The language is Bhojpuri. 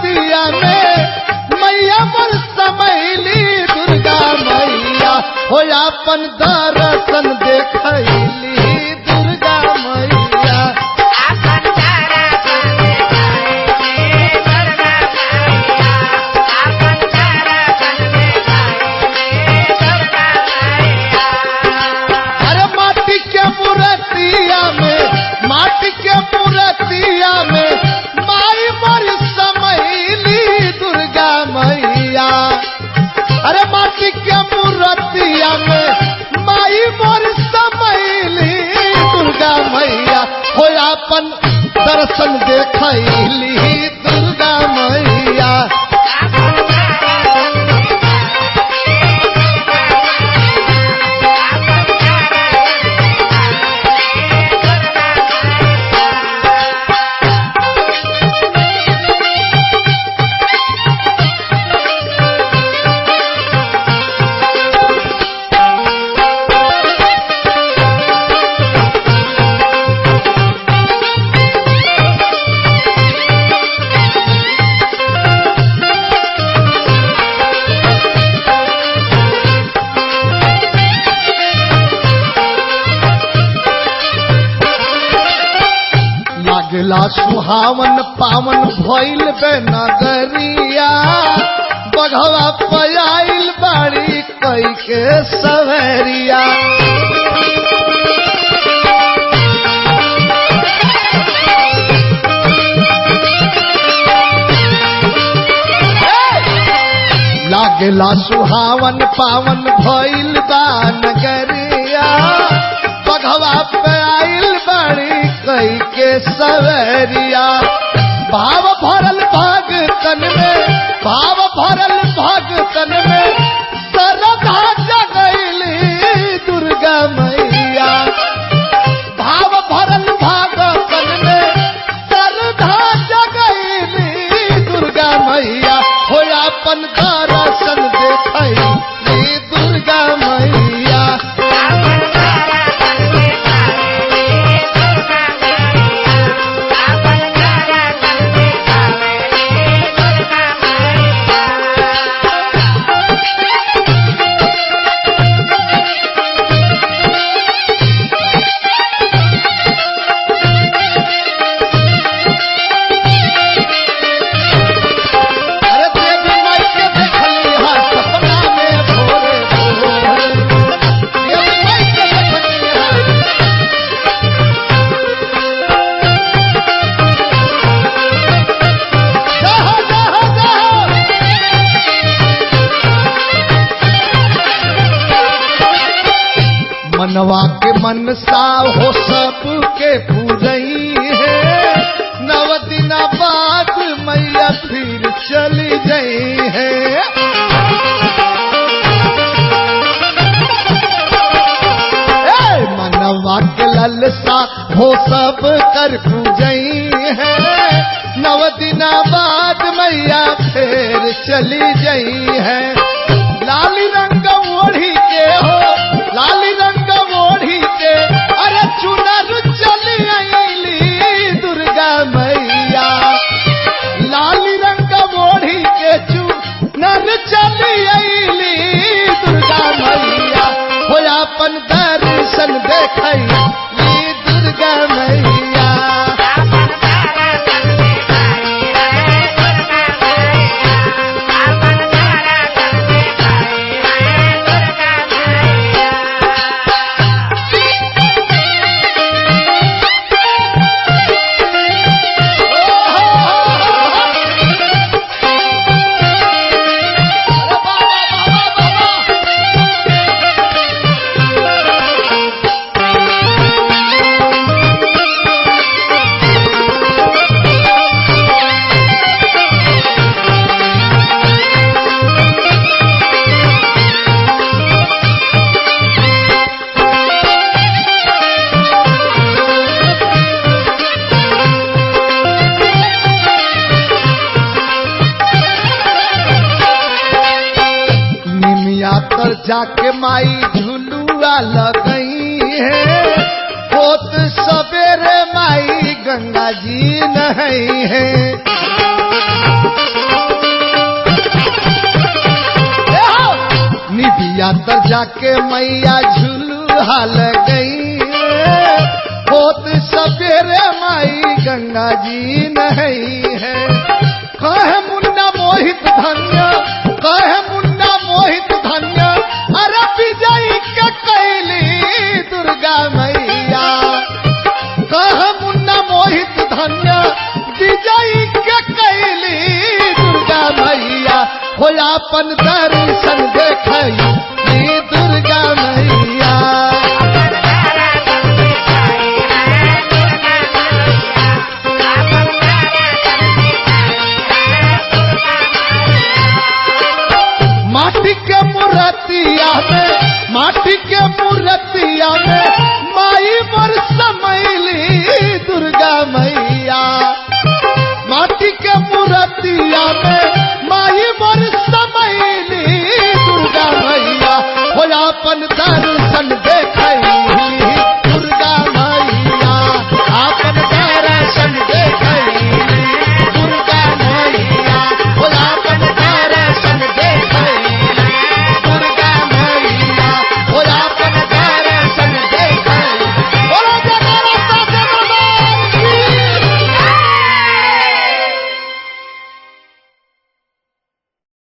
मूर्तिया में मैया मोर समैली दुर्गा मैया हो अपन दर्शन देखैली दुर्गा मैया अरे माटी के मूर्तिया में माई मोर समैली दुर्गा मैया अरे माटी के मूर्तिया में माई मोर समैली दुर्गा मैया हो अपन दर्शन देखैली दुर्गा मैया लागला सुहावन पावन भइल बे नगरिया बघवा पयाइल बाड़ी कई के सवेरिया लागला सुहावन पावन भइल बा नगरिया बघवा पयाइल बाड़ी कई के सवेरिया भाव भरल भगतन में श्रद्धा जगैली दुर्गा मैया भाव भरल भगतन में श्रद्धा जगैली दुर्गा मैया हो अपन दर्शन देखैली दुर्गा मैया मनवा के मनसा हो सबके पूरई है 9 दिन बाद मैया फिर चली गई है मनवा के ललसा हो सब कर पूजई है 9 दिन बाद मैया फिर चली गई है लाली रंग ओढ़ी के हो लाली रंग ओढ़ी के अरे चुनर चली आईली दुर्गा मैया लाली रंग ओढ़ी के चुनर चली आईली दुर्गा मैया हो अपन दर्शन देखैली दुर्गा मैया जाके माई झुलुआ लगई है होत सवेरे माई गंगा जी नहई है जाके मैया झुलुहा गई होत सवेरे माई गंगा जी नहीं है। कहे मुन्ना मोहित धन्य, कहे मुन्ना मोहित धन्य, अरे विजयी के कैली दुर्गा मैया। कहे मुन्ना मोहित धन्य, विजयी के कैली दुर्गा मैया। हो अपन दर्शन देखई दुर्गा मैया। माटी के मूर्तिया में, माटी के मूर्तिया में माई मोर समैली दुर्गा मैया। माटी के मूर्तिया में माई मोर समैली दुर्गा मैया। हो अपन दर्शन